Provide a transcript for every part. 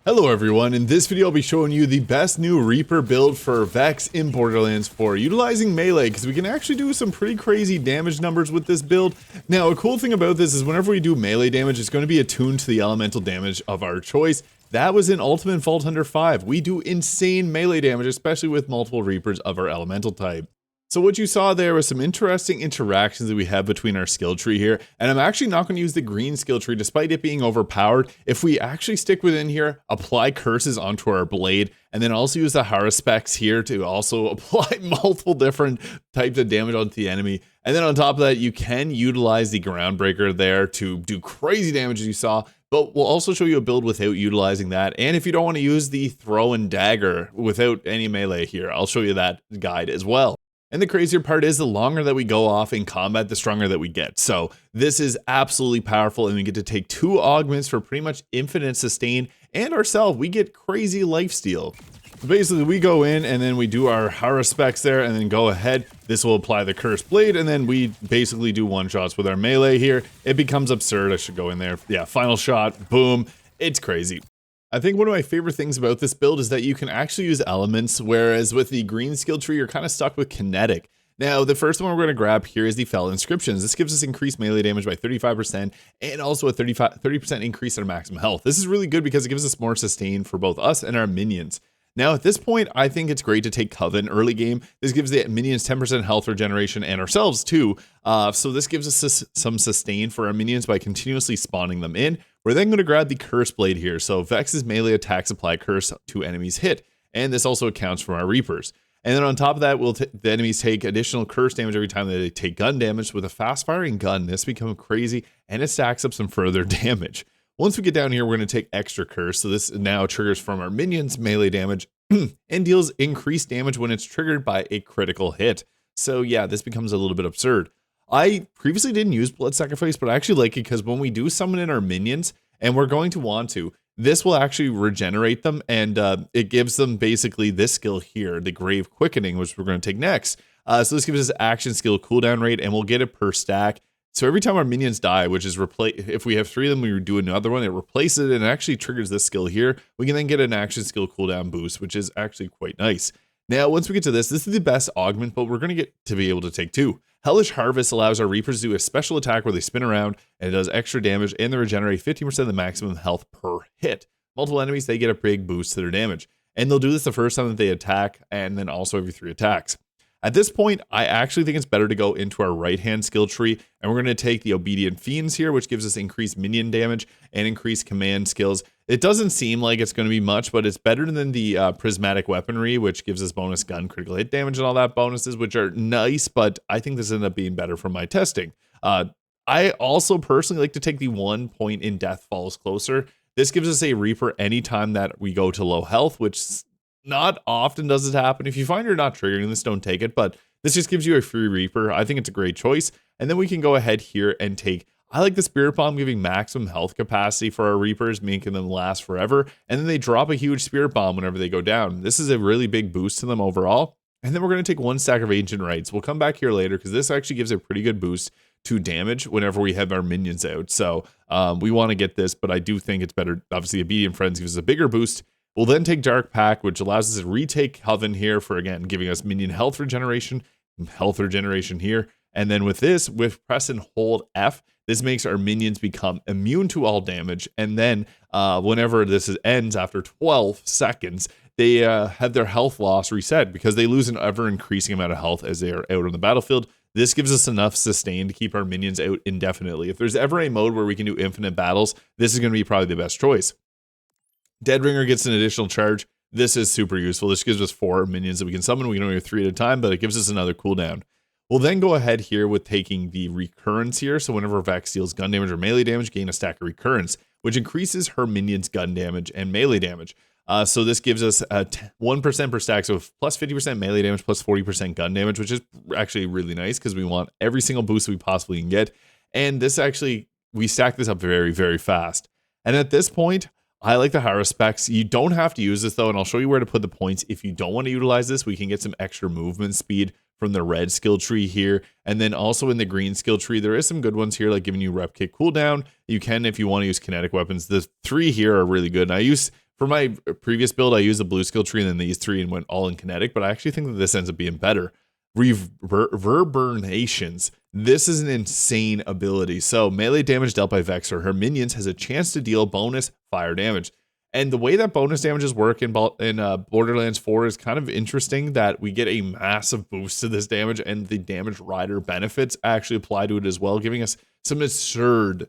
Hello everyone, in this video I'll be showing you the best new Reaper build for Vex in Borderlands 4, utilizing melee, because we can actually do some pretty crazy damage numbers with this build. Now, a cool thing about this is whenever we do melee damage, it's going to be attuned to the elemental damage of our choice. That was in Ultimate Vault Hunter 5. We do insane melee damage, especially with multiple Reapers of our elemental type. So what you saw there was some interesting interactions that we have between our skill tree here, and I'm actually not going to use the green skill tree despite it being overpowered. If we actually stick within here, apply curses onto our blade, and then also use the Hara specs here to also apply multiple different types of damage onto the enemy. And then on top of that, you can utilize the Groundbreaker there to do crazy damage as you saw, but we'll also show you a build without utilizing that. And if you don't want to use the throw and dagger without any melee here, I'll show you that guide as well. And the crazier part is the longer that we go off in combat, the stronger that we get. So this is absolutely powerful, and we get to take 2 augments for pretty much infinite sustain, and ourselves, we get crazy lifesteal. So basically, we go in and then we do our Hara specs there, and then go ahead. This will apply the Cursed Blade, and then we basically do one-shots with our melee here. It becomes absurd. I should go in there. Yeah, final shot, boom. It's crazy. I think one of my favorite things about this build is that you can actually use elements, whereas with the green skill tree, you're kind of stuck with kinetic. Now, the first one we're going to grab here is the Fell Inscriptions. This gives us increased melee damage by 35% and also a 30% increase in our maximum health. This is really good because it gives us more sustain for both us and our minions. Now, at this point, I think it's great to take Coven early game. This gives the minions 10% health regeneration and ourselves too. So this gives us some sustain for our minions by continuously spawning them in. We're then going to grab the Curse Blade here. So Vex's melee attacks apply curse to enemies hit. And this also accounts for our Reapers. And then on top of that, the enemies take additional curse damage every time that they take gun damage. With a fast firing gun, this becomes crazy and it stacks up some further damage. Once we get down here, we're going to take extra curse. So this now triggers from our minions melee damage and deals increased damage when it's triggered by a critical hit. So yeah, this becomes a little bit absurd. I previously didn't use Blood Sacrifice, but I actually like it because when we do summon in our minions, and we're going to want to, this will actually regenerate them, and it gives them basically this skill here, the Grave Quickening, which we're going to take next. So this gives us action skill cooldown rate, and we'll get it per stack. So every time our minions die, which is if we have 3 of them, we do another one, it replaces it and actually triggers this skill here. We can then get an action skill cooldown boost, which is actually quite nice. Now, once we get to this is the best augment, but we're going to get to be able to take 2. Hellish Harvest allows our Reapers to do a special attack where they spin around and it does extra damage, and they regenerate 50% of the maximum health per hit. Multiple enemies, they get a big boost to their damage. And they'll do this the first time that they attack, and then also every 3 attacks. At this point, I actually think it's better to go into our right-hand skill tree, and we're going to take the Obedient Fiends here, which gives us increased minion damage and increased command skills. It doesn't seem like it's going to be much, but it's better than the Prismatic Weaponry, which gives us bonus gun, critical hit damage, and all that bonuses, which are nice, but I think this ended up being better from my testing. I also personally like to take the 1 point in Death Falls Closer. This gives us a Reaper anytime that we go to low health, which not often does it happen. If you find you're not triggering this, don't take it, but this just gives you a free Reaper. I think it's a great choice. And then we can go ahead here and take, I like the Spirit Bomb giving maximum health capacity for our Reapers, making them last forever. And then they drop a huge Spirit Bomb whenever they go down. This is a really big boost to them overall. And then we're going to take 1 stack of Ancient Rites. We'll come back here later because this actually gives a pretty good boost to damage whenever we have our minions out. So we want to get this, but I do think it's better. Obviously, Obedient Friends gives us a bigger boost. We'll then take Dark Pack, which allows us to retake Coven here for, again, giving us minion health regeneration here. And then with this, with press and hold F, this makes our minions become immune to all damage. And then whenever this ends after 12 seconds, they have their health loss reset because they lose an ever-increasing amount of health as they are out on the battlefield. This gives us enough sustain to keep our minions out indefinitely. If there's ever a mode where we can do infinite battles, this is going to be probably the best choice. Deadringer gets an additional charge. This is super useful. This gives us 4 minions that we can summon. We can only have 3 at a time, but it gives us another cooldown. We'll then go ahead here with taking the Recurrence here. So whenever Vex deals gun damage or melee damage, gain a stack of Recurrence, which increases her minions' gun damage and melee damage. So this gives us 1% per stack, so plus 50% melee damage, plus 40% gun damage, which is actually really nice because we want every single boost we possibly can get. And this actually, we stack this up very, very fast. And at this point, I like the Hara specs. You don't have to use this though, and I'll show you where to put the points. If you don't want to utilize this, we can get some extra movement speed from the red skill tree here. And then also in the green skill tree, there is some good ones here, like giving you Repkit cooldown. You can, if you want to use kinetic weapons. The 3 here are really good. And I use For my previous build, I used the blue skill tree and then these three and went all in kinetic, but I actually think that this ends up being better. Reverberations. This is an insane ability. So melee damage dealt by Vex or her minions has a chance to deal bonus fire damage. And the way that bonus damages work in Borderlands 4 is kind of interesting, that we get a massive boost to this damage, and the damage rider benefits actually apply to it as well, giving us some absurd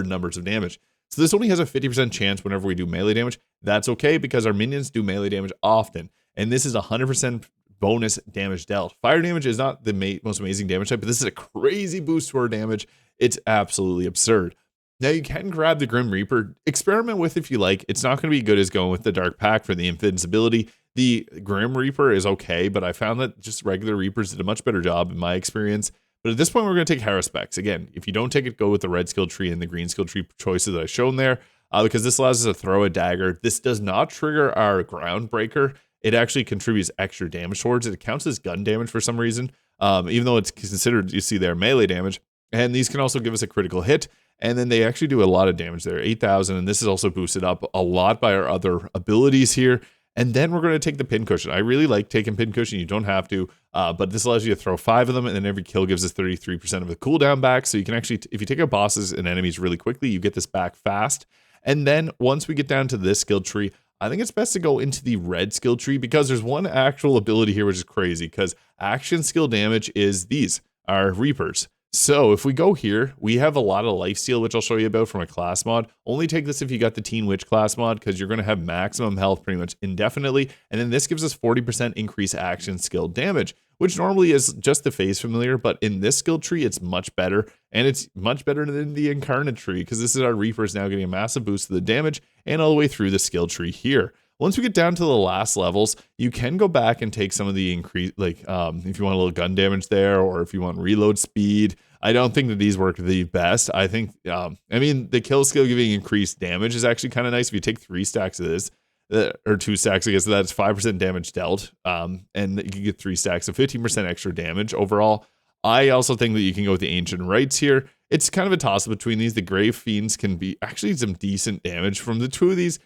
numbers of damage. So this only has a 50% chance whenever we do melee damage. That's okay, because our minions do melee damage often. And this is 100% bonus damage dealt. Fire damage is not the most amazing damage type, but this is a crazy boost to our damage. It's absolutely absurd. Now you can grab the Grim Reaper, experiment with if you like. It's not going to be good as going with the Dark Pack for the invincibility. The Grim Reaper is okay, but I found that just regular Reapers did a much better job in my experience. But at this point, we're going to take Haruspecs. Again, if you don't take it, go with the red skill tree and the green skill tree choices that I've shown there, because this allows us to throw a dagger. This does not trigger our Groundbreaker. It actually contributes extra damage towards it. It counts as gun damage for some reason, even though it's considered, you see there, melee damage. And these can also give us a critical hit. And then they actually do a lot of damage there, 8,000. And this is also boosted up a lot by our other abilities here. And then we're going to take the Pincushion. I really like taking Pincushion. You don't have to, but this allows you to throw 5 of them, and then every kill gives us 33% of the cooldown back. So you can actually, if you take out bosses and enemies really quickly, you get this back fast. And then once we get down to this skill tree, I think it's best to go into the red skill tree, because there's one actual ability here which is crazy, because action skill damage is these, our Reapers. So if we go here, we have a lot of lifesteal, which I'll show you about from a class mod. Only take this if you got the Teen Witch class mod, because you're going to have maximum health pretty much indefinitely. And then this gives us 40% increased action skill damage, which normally is just the phase familiar, but in this skill tree, it's much better. And it's much better than the Incarnate tree, because this is our Reapers now getting a massive boost to the damage and all the way through the skill tree here. Once we get down to the last levels, you can go back and take some of the increase, like if you want a little gun damage there, or if you want reload speed. I don't think that these work the best. I think, I mean, the kill skill giving increased damage is actually kind of nice. If you take 3 stacks of this, or 2 stacks, I guess that's 5% damage dealt, and you can get 3 stacks of 15% extra damage overall. I also think that you can go with the Ancient Rites here. It's kind of a toss-up between these. The Grave Fiends can be actually some decent damage from the 2 of these.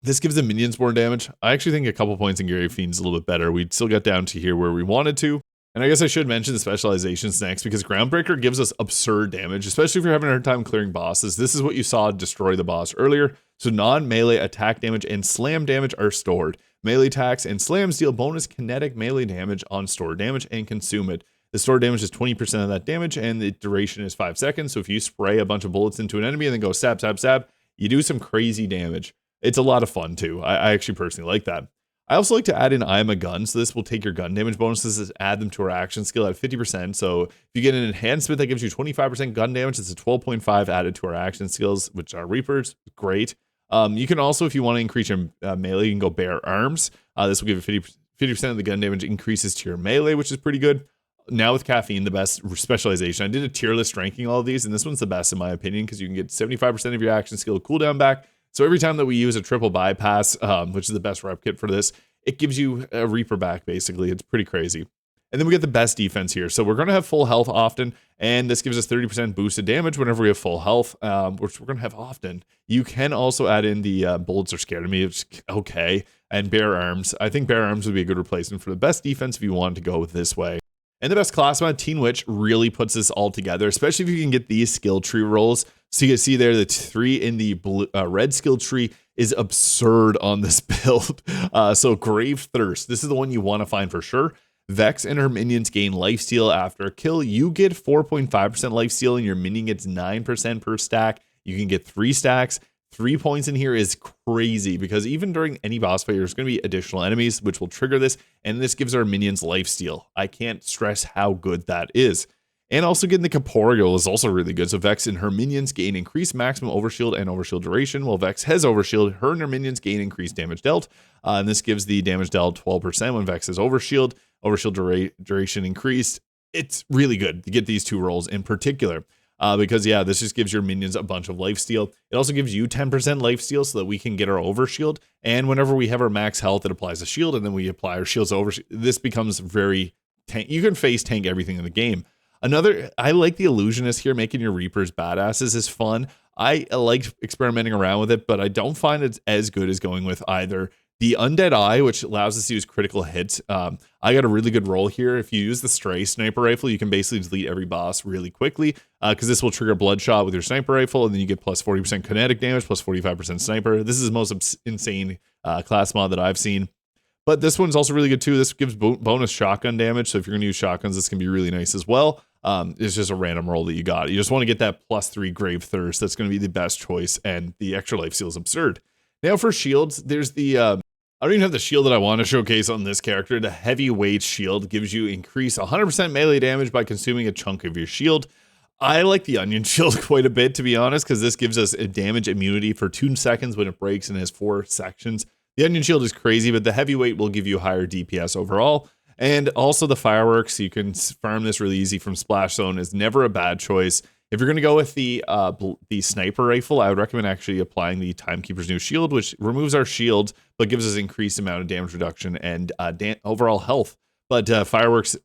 This gives the minions more damage. I actually think a couple points in Grave Fiends is a little bit better. We'd still got down to here where we wanted to. And I guess I should mention the Specializations next, because Groundbreaker gives us absurd damage, especially if you're having a hard time clearing bosses. This is what you saw destroy the boss earlier. So non-melee attack damage and slam damage are stored. Melee attacks and slams deal bonus kinetic melee damage on stored damage and consume it. The stored damage is 20% of that damage, and the duration is 5 seconds. So if you spray a bunch of bullets into an enemy and then go stab, stab, stab, you do some crazy damage. It's a lot of fun too. I actually personally like that. I also like to add in I am a gun, so this will take your gun damage bonuses and add them to our action skill at 50%. So if you get an enhancement that gives you 25% gun damage, it's a 12.5 added to our action skills, which are Reapers. Great. You can also, if you want to increase your melee, you can go Bear Arms. This will give you 50% of the gun damage increases to your melee, which is pretty good. Now with Caffeine, the best specialization. I did a tier list ranking all of these, and this one's the best in my opinion, because you can get 75% of your action skill cooldown back. So every time that we use a triple bypass, which is the best Repkit for this, it gives you a Reaper back, basically. It's pretty crazy. And then we get the best defense here. So we're going to have full health often, and this gives us 30% boosted damage whenever we have full health, which we're going to have often. You can also add in the Bullets Are Scared of Me, which is okay, and Bear Arms. I think Bear Arms would be a good replacement for the best defense if you wanted to go this way. And the best class mod, Teen Witch, really puts this all together, especially if you can get these skill tree rolls. So you can see there, the 3 in the blue, red skill tree is absurd on this build. So Grave Thirst, this is the one you want to find for sure. Vex and her minions gain lifesteal after a kill. You get 4.5% lifesteal, and your minion gets 9% per stack. You can get 3 stacks. 3 points in here is crazy, because even during any boss fight, there's going to be additional enemies, which will trigger this, and this gives our minions lifesteal. I can't stress how good that is. And also getting the Corporeal is also really good. So Vex and her minions gain increased maximum overshield and overshield duration, while Vex has overshield. Her and her minions gain increased damage dealt. And this gives the damage dealt 12% when Vex has overshield. Overshield duration increased. It's really good to get these 2 rolls in particular. Because yeah, this just gives your minions a bunch of lifesteal. It also gives you 10% lifesteal so that we can get our overshield. And whenever we have our max health, it applies a shield, and then we apply our shields over. This becomes very tank. You can face tank everything in the game. I like the Illusionist here. Making your Reapers badasses is fun. I like experimenting around with it, but I don't find it's as good as going with either the Undead Eye, which allows us to use critical hits. I got a really good roll here. If you use the Stray Sniper Rifle, you can basically delete every boss really quickly, because this will trigger Bloodshot with your Sniper Rifle, and then you get plus 40% kinetic damage, plus 45% Sniper. This is the most insane class mod that I've seen. But this one's also really good too. This gives bonus shotgun damage, so if you're going to use shotguns, this can be really nice as well. It's just a random roll that you got. You just want to get that +3 Grave Thirst. That's going to be the best choice, and the extra life steal is absurd. Now for shields, there's the... I don't even have the shield that I want to showcase on this character. The heavyweight shield gives you increase 100% melee damage by consuming a chunk of your shield. I like the onion shield quite a bit, to be honest, because this gives us a damage immunity for 2 seconds when it breaks and has 4 sections. The onion shield is crazy, but the heavyweight will give you higher DPS overall. And also the fireworks, you can farm this really easy from Splash Zone, is never a bad choice. If you're going to go with the sniper rifle, I would recommend actually applying the Timekeeper's New Shield, which removes our shield, but gives us increased amount of damage reduction and overall health. But fireworks,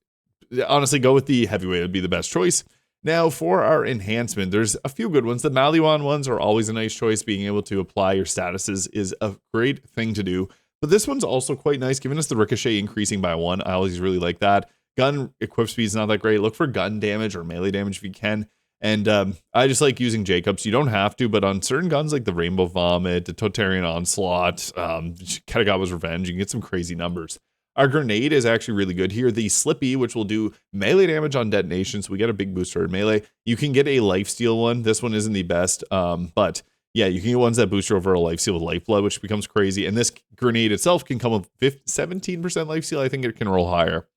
honestly, go with the heavyweight. It would be the best choice. Now, for our enhancement, there's a few good ones. The Maliwan ones are always a nice choice. Being able to apply your statuses is a great thing to do. But this one's also quite nice, giving us the ricochet increasing by 1. I always really like that. Gun equip speed is not that great. Look for gun damage or melee damage if you can. And I just like using Jacobs. You don't have to, but on certain guns like the Rainbow Vomit, the Totarian Onslaught, Katagawa's Revenge, you can get some crazy numbers. Our grenade is actually really good here. The Slippy, which will do melee damage on detonation, so we get a big booster in melee. You can get a lifesteal one. This one isn't the best, but yeah, you can get ones that boost your overall lifesteal with Lifeblood, which becomes crazy. And this grenade itself can come with 17% lifesteal. I think it can roll higher.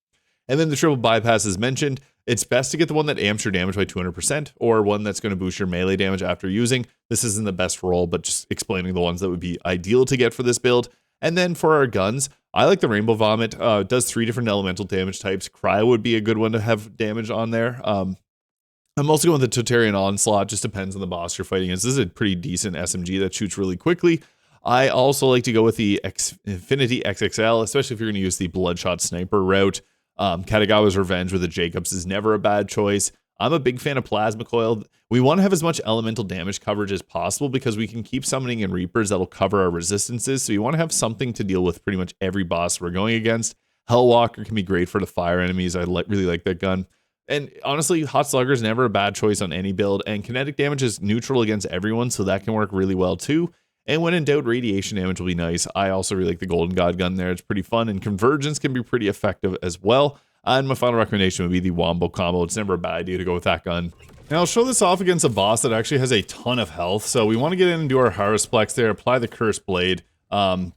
And then the triple bypass is mentioned. It's best to get the one that amps your damage by 200%, or one that's going to boost your melee damage after using. This isn't the best roll, but just explaining the ones that would be ideal to get for this build. And then for our guns, I like the Rainbow Vomit. It does 3 different elemental damage types. Cryo would be a good one to have damage on there. I'm also going with the Totarian Onslaught. Just depends on the boss you're fighting against. This is a pretty decent SMG that shoots really quickly. I also like to go with the Infinity XXL, especially if you're going to use the Bloodshot Sniper route. Katagawa's Revenge with the Jacobs is never a bad choice. I'm a big fan of Plasma Coil. We want to have as much elemental damage coverage as possible because we can keep summoning in Reapers that'll cover our resistances. So you want to have something to deal with pretty much every boss we're going against. Hellwalker can be great for the fire enemies. I really like that gun. And honestly, Hot Slugger is never a bad choice on any build. And kinetic damage is neutral against everyone, so that can work really well too. And when in doubt, radiation damage will be nice. I also really like the Golden God gun there. It's pretty fun, and convergence can be pretty effective as well. And my final recommendation would be the Wombo combo. It's never a bad idea to go with that gun. Now I'll show this off against a boss that actually has a ton of health. So we want to get in and do our Harasplex there, apply the Cursed Blade.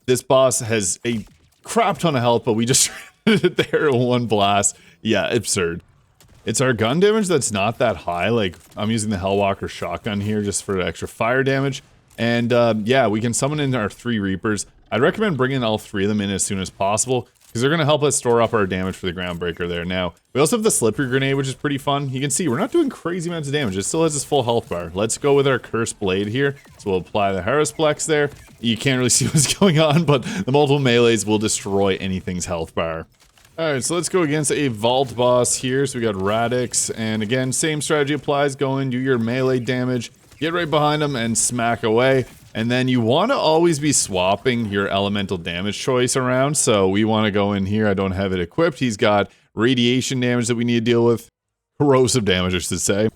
This boss has a crap ton of health, but we just did it there in one blast. Yeah, absurd. It's our gun damage that's not that high. Like, I'm using the Hellwalker shotgun here just for extra fire damage. And yeah, we can summon in our 3 Reapers. I'd recommend bringing all 3 of them in as soon as possible, because they're going to help us store up our damage for the Groundbreaker there. Now, we also have the Slippery Grenade, which is pretty fun. You can see we're not doing crazy amounts of damage. It still has its full health bar. Let's go with our Cursed Blade here. So we'll apply the Harasplex there. You can't really see what's going on, but the multiple melees will destroy anything's health bar. Alright, so let's go against a Vault boss here. So we got Radix, and again, same strategy applies. Go in, do your melee damage, get right behind him, and smack away. And then you want to always be swapping your elemental damage choice around. So we want to go in here. I don't have it equipped. He's got radiation damage that we need to deal with. Corrosive damage, I should say.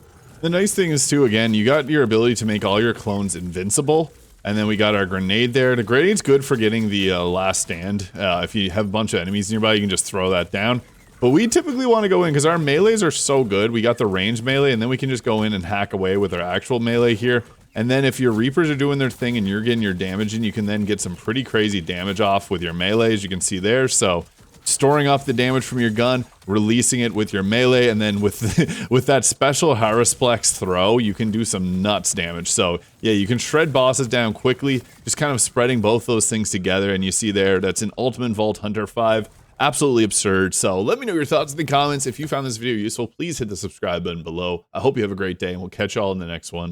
The nice thing is too, again, you got your ability to make all your clones invincible. And then we got our grenade there. The grenade's good for getting the last stand. If you have a bunch of enemies nearby, you can just throw that down. But we typically want to go in because our melees are so good. We got the range melee, and then we can just go in and hack away with our actual melee here. And then if your Reapers are doing their thing and you're getting your damage in, you can then get some pretty crazy damage off with your melee, as you can see there. So storing off the damage from your gun, releasing it with your melee, and then with with that special Harasplex throw, you can do some nuts damage. So yeah, you can shred bosses down quickly, just kind of spreading both those things together. And you see there, that's an Ultimate Vault Hunter 5. Absolutely absurd. So let me know your thoughts in the comments. If you found this video useful, please hit the subscribe button below. I hope you have a great day, and we'll catch y'all in the next one.